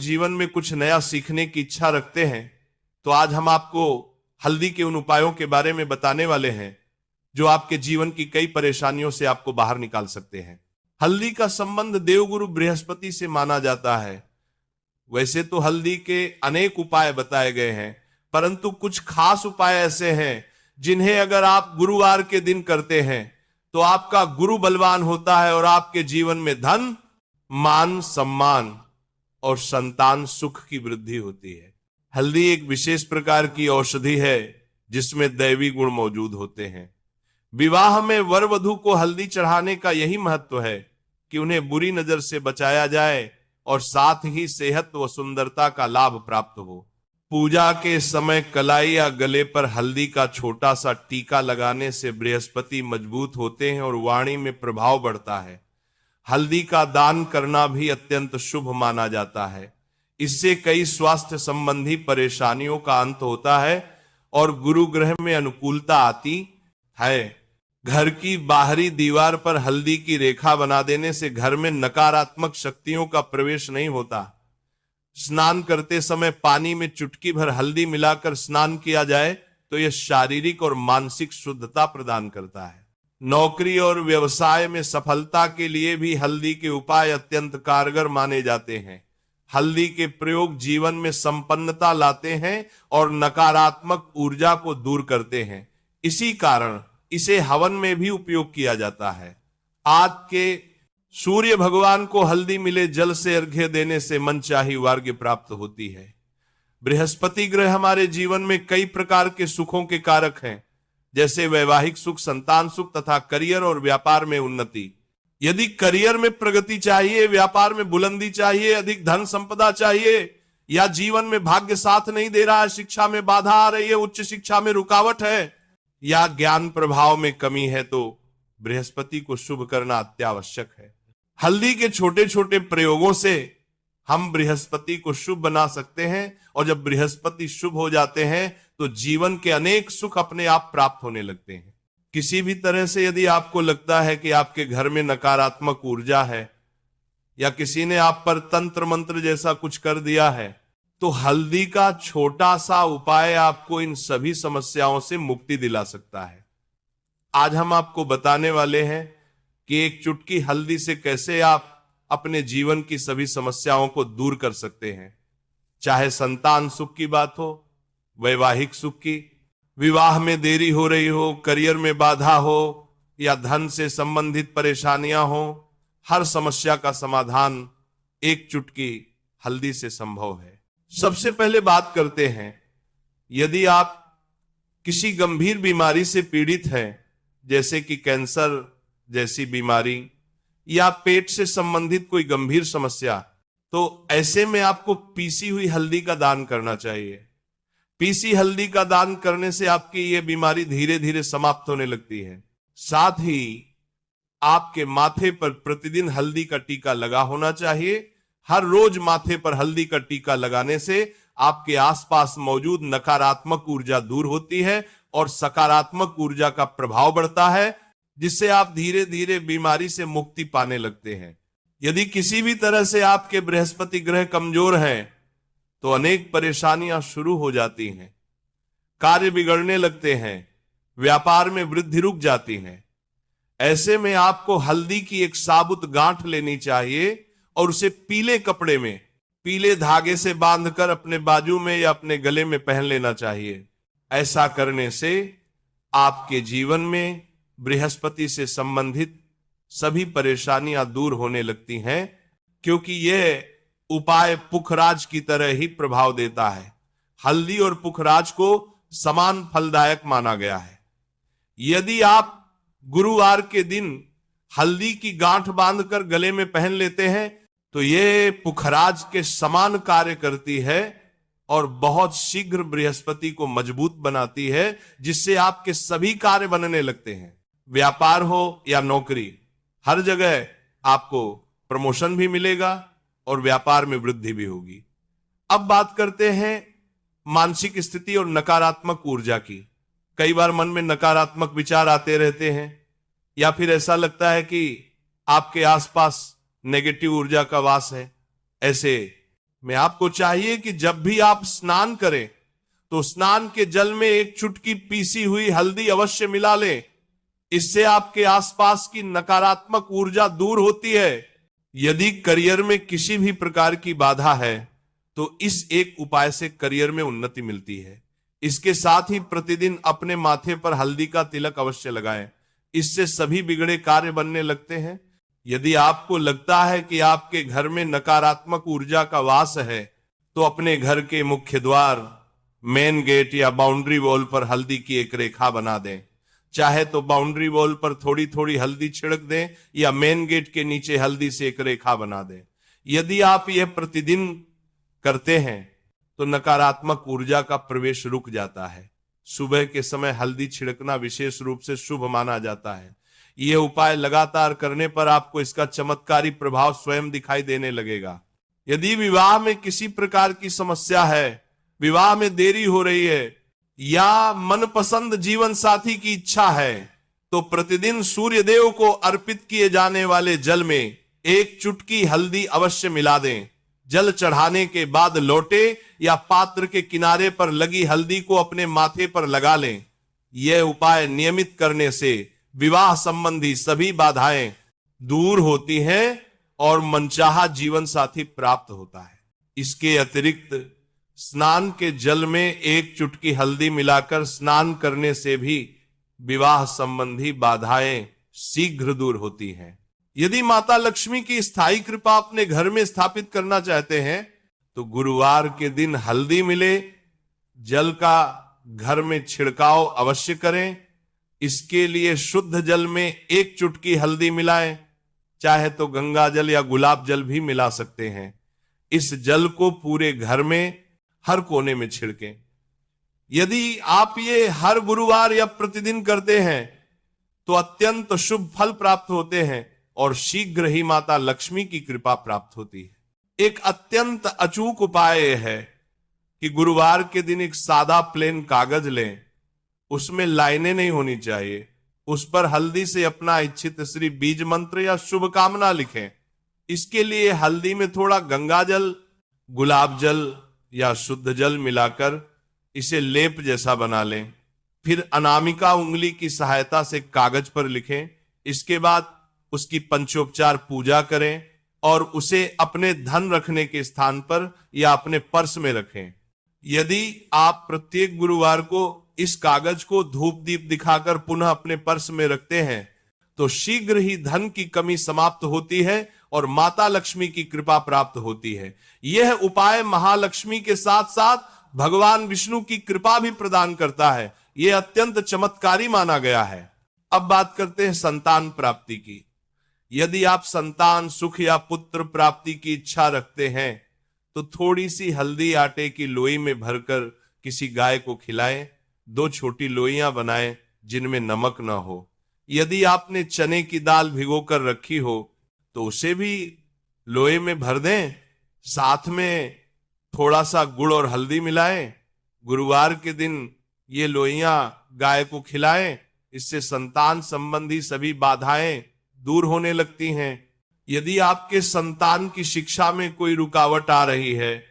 जीवन में कुछ नया सीखने की इच्छा रखते हैं तो आज हम आपको हल्दी के उन उपायों के बारे में बताने वाले हैं जो आपके जीवन की कई परेशानियों से आपको बाहर निकाल सकते हैं। हल्दी का संबंध देवगुरु बृहस्पति से माना जाता है। वैसे तो हल्दी के अनेक उपाय बताए गए हैं, परंतु कुछ खास उपाय ऐसे हैं जिन्हें अगर आप गुरुवार के दिन करते हैं तो आपका गुरु बलवान होता है और आपके जीवन में धन, मान, सम्मान और संतान सुख की वृद्धि होती है। हल्दी एक विशेष प्रकार की औषधि है जिसमें दैवी गुण मौजूद होते हैं। विवाह में वर वधू को हल्दी चढ़ाने का यही महत्व है कि उन्हें बुरी नजर से बचाया जाए और साथ ही सेहत व सुंदरता का लाभ प्राप्त हो। पूजा के समय कलाई या गले पर हल्दी का छोटा सा टीका लगाने से बृहस्पति मजबूत होते हैं और वाणी में प्रभाव बढ़ता है। हल्दी का दान करना भी अत्यंत शुभ माना जाता है। इससे कई स्वास्थ्य संबंधी परेशानियों का अंत होता है और गुरु ग्रह में अनुकूलता आती है। घर की बाहरी दीवार पर हल्दी की रेखा बना देने से घर में नकारात्मक शक्तियों का प्रवेश नहीं होता। स्नान करते समय पानी में चुटकी भर हल्दी मिलाकर स्नान किया जाए तो यह शारीरिक और मानसिक शुद्धता प्रदान करता है। नौकरी और व्यवसाय में सफलता के लिए भी हल्दी के उपाय अत्यंत कारगर माने जाते हैं। हल्दी के प्रयोग जीवन में संपन्नता लाते हैं और नकारात्मक ऊर्जा को दूर करते हैं। इसी कारण इसे हवन में भी उपयोग किया जाता है। आज के सूर्य भगवान को हल्दी मिले जल से अर्घ्य देने से मनचाही वार्ग्य प्राप्त होती है। बृहस्पति ग्रह हमारे जीवन में कई प्रकार के सुखों के कारक हैं, जैसे वैवाहिक सुख, संतान सुख तथा करियर और व्यापार में उन्नति। यदि करियर में प्रगति चाहिए, व्यापार में बुलंदी चाहिए, अधिक धन संपदा चाहिए, या जीवन में भाग्य साथ नहीं दे रहा है, शिक्षा में बाधा आ रही है, उच्च शिक्षा में रुकावट है, या ज्ञान प्रभाव में कमी है, तो बृहस्पति को शुभ करना अत्यावश्यक है। हल्दी के छोटे छोटे प्रयोगों से हम बृहस्पति को शुभ बना सकते हैं और जब बृहस्पति शुभ हो जाते हैं तो जीवन के अनेक सुख अपने आप प्राप्त होने लगते हैं। किसी भी तरह से यदि आपको लगता है कि आपके घर में नकारात्मक ऊर्जा है या किसी ने आप पर तंत्र मंत्र जैसा कुछ कर दिया है, तो हल्दी का छोटा सा उपाय आपको इन सभी समस्याओं से मुक्ति दिला सकता है। आज हम आपको बताने वाले हैं कि एक चुटकी हल्दी से कैसे आप अपने जीवन की सभी समस्याओं को दूर कर सकते हैं। चाहे संतान सुख की बात हो, वैवाहिक सुख की, विवाह में देरी हो रही हो, करियर में बाधा हो या धन से संबंधित परेशानियां हो, हर समस्या का समाधान एक चुटकी हल्दी से संभव है। सबसे पहले बात करते हैं, यदि आप किसी गंभीर बीमारी से पीड़ित हैं, जैसे कि कैंसर जैसी बीमारी या पेट से संबंधित कोई गंभीर समस्या, तो ऐसे में आपको पीसी हुई हल्दी का दान करना चाहिए। पीसी हल्दी का दान करने से आपकी यह बीमारी धीरे धीरे समाप्त होने लगती है। साथ ही आपके माथे पर प्रतिदिन हल्दी का टीका लगा होना चाहिए। हर रोज माथे पर हल्दी का टीका लगाने से आपके आसपास मौजूद नकारात्मक ऊर्जा दूर होती है और सकारात्मक ऊर्जा का प्रभाव बढ़ता है, जिससे आप धीरे धीरे बीमारी से मुक्ति पाने लगते हैं। यदि किसी भी तरह से आपके बृहस्पति ग्रह कमजोर हैं तो अनेक परेशानियां शुरू हो जाती हैं, कार्य बिगड़ने लगते हैं, व्यापार में वृद्धि रुक जाती है। ऐसे में आपको हल्दी की एक साबुत गांठ लेनी चाहिए और उसे पीले कपड़े में पीले धागे से बांधकर अपने बाजू में या अपने गले में पहन लेना चाहिए। ऐसा करने से आपके जीवन में बृहस्पति से संबंधित सभी परेशानियां दूर होने लगती हैं, क्योंकि यह उपाय पुखराज की तरह ही प्रभाव देता है। हल्दी और पुखराज को समान फलदायक माना गया है। यदि आप गुरुवार के दिन हल्दी की गांठ बांधकर गले में पहन लेते हैं तो यह पुखराज के समान कार्य करती है और बहुत शीघ्र बृहस्पति को मजबूत बनाती है, जिससे आपके सभी कार्य बनने लगते हैं। व्यापार हो या नौकरी, हर जगह आपको प्रमोशन भी मिलेगा और व्यापार में वृद्धि भी होगी। अब बात करते हैं मानसिक स्थिति और नकारात्मक ऊर्जा की। कई बार मन में नकारात्मक विचार आते रहते हैं या फिर ऐसा लगता है कि आपके आसपास नेगेटिव ऊर्जा का वास है। ऐसे में आपको चाहिए कि जब भी आप स्नान करें तो स्नान के जल में एक चुटकी पीसी हुई हल्दी अवश्य मिला लें। इससे आपके आसपास की नकारात्मक ऊर्जा दूर होती है। यदि करियर में किसी भी प्रकार की बाधा है तो इस एक उपाय से करियर में उन्नति मिलती है। इसके साथ ही प्रतिदिन अपने माथे पर हल्दी का तिलक अवश्य लगाएं। इससे सभी बिगड़े कार्य बनने लगते हैं। यदि आपको लगता है कि आपके घर में नकारात्मक ऊर्जा का वास है तो अपने घर के मुख्य द्वार, मेन गेट या बाउंड्री वॉल पर हल्दी की एक रेखा बना दें। चाहे तो बाउंड्री वॉल पर थोड़ी थोड़ी हल्दी छिड़क दें या मेन गेट के नीचे हल्दी से एक रेखा बना दें। यदि आप यह प्रतिदिन करते हैं तो नकारात्मक ऊर्जा का प्रवेश रुक जाता है। सुबह के समय हल्दी छिड़कना विशेष रूप से शुभ माना जाता है। यह उपाय लगातार करने पर आपको इसका चमत्कारी प्रभाव स्वयं दिखाई देने लगेगा। यदि विवाह में किसी प्रकार की समस्या है, विवाह में देरी हो रही है या मनपसंद जीवन साथी की इच्छा है तो प्रतिदिन सूर्य देव को अर्पित किए जाने वाले जल में एक चुटकी हल्दी अवश्य मिला दें। जल चढ़ाने के बाद लोटे या पात्र के किनारे पर लगी हल्दी को अपने माथे पर लगा लें। यह उपाय नियमित करने से विवाह संबंधी सभी बाधाएं दूर होती हैं और मनचाहा जीवन साथी प्राप्त होता है। इसके अतिरिक्त स्नान के जल में एक चुटकी हल्दी मिलाकर स्नान करने से भी विवाह संबंधी बाधाएं शीघ्र दूर होती हैं। यदि माता लक्ष्मी की स्थायी कृपा अपने घर में स्थापित करना चाहते हैं तो गुरुवार के दिन हल्दी मिले जल का घर में छिड़काव अवश्य करें। इसके लिए शुद्ध जल में एक चुटकी हल्दी मिलाएं। चाहे तो गंगा जल या गुलाब जल भी मिला सकते हैं। इस जल को पूरे घर में हर कोने में छिड़कें। यदि आप ये हर गुरुवार या प्रतिदिन करते हैं तो अत्यंत शुभ फल प्राप्त होते हैं और शीघ्र ही माता लक्ष्मी की कृपा प्राप्त होती है। एक अत्यंत अचूक उपाय है कि गुरुवार के दिन एक सादा प्लेन कागज लें। उसमें लाइनें नहीं होनी चाहिए। उस पर हल्दी से अपना इच्छित श्री बीज मंत्र या शुभ कामना लिखें। इसके लिए हल्दी में थोड़ा गंगा जल, गुलाब जल या शुद्ध जल मिलाकर इसे लेप जैसा बना लें। फिर अनामिका उंगली की सहायता से कागज पर लिखें। इसके बाद उसकी पंचोपचार पूजा करें और उसे अपने धन रखने के स्थान पर या अपने पर्स में रखें। यदि आप प्रत्येक गुरुवार को इस कागज को धूप दीप दिखाकर पुनः अपने पर्स में रखते हैं तो शीघ्र ही धन की कमी समाप्त होती है और माता लक्ष्मी की कृपा प्राप्त होती है। यह उपाय महालक्ष्मी के साथ साथ भगवान विष्णु की कृपा भी प्रदान करता है। यह अत्यंत चमत्कारी माना गया है। अब बात करते हैं संतान प्राप्ति की। यदि आप संतान सुख या पुत्र प्राप्ति की इच्छा रखते हैं तो थोड़ी सी हल्दी आटे की लोई में भरकर किसी गाय को खिलाएं। 2 छोटी लोइयां बनाएं जिनमें नमक न हो। यदि आपने चने की दाल भिगोकर रखी हो तो उसे भी लोहे में भर दें। साथ में थोड़ा सा गुड़ और हल्दी मिलाएं। गुरुवार के दिन ये लोइयां गाय को खिलाएं। इससे संतान संबंधी सभी बाधाएं दूर होने लगती हैं। यदि आपके संतान की शिक्षा में कोई रुकावट आ रही है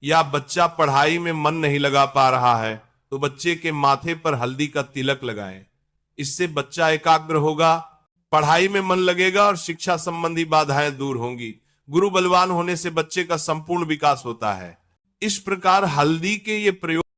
या बच्चा पढ़ाई में मन नहीं लगा पा रहा है तो बच्चे के माथे पर हल्दी का तिलक लगाएं। इससे बच्चा एकाग्र होगा, पढ़ाई में मन लगेगा और शिक्षा संबंधी बाधाएं दूर होंगी। गुरु बलवान होने से बच्चे का संपूर्ण विकास होता है। इस प्रकार हल्दी के ये प्रयोग